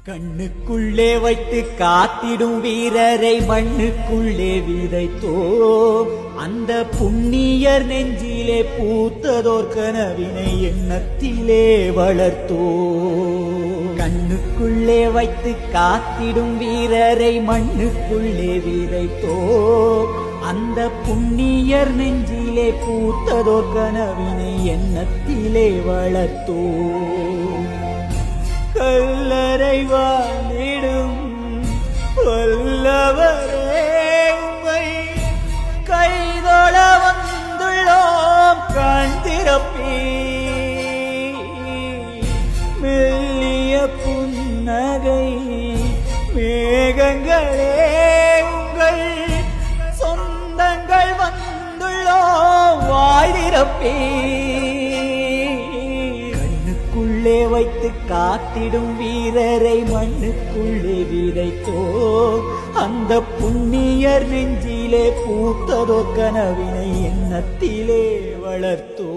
கண்ணுக்குள்ளே வைத்து காத்திடும் வீரரை மண்ணுக்குள்ளே விதைத்தோ அந்த புண்ணியர் நெஞ்சிலே பூத்ததோர் கனவினை எண்ணத்திலே வளர்த்தோ. கண்ணுக்குள்ளே வைத்து காத்திடும் வீரரை மண்ணுக்குள்ளே விதைத்தோ அந்த புண்ணியர் நெஞ்சிலே பூத்ததோர் கனவினை எண்ணத்திலே வளர்த்தோ. கல்லறை வாழிடும் வல்லவரே உம்மை கைதொழ வந்துள்ளோம் கண்திறப்பி. மெல்லிய புன்னகை மேகங்களே உங்கள் சொந்தங்கள் வந்துள்ளோம் வாய்திறப்பி. கண்ணுக்குள்ளே வைத்து காத்திடும் வீரரை மண்ணுக்குள்ளே விதைத்தோ அந்த புண்ணியர் நெஞ்சிலே பூத்ததோ கனவினை எண்ணத்திலே வளர்த்தோ.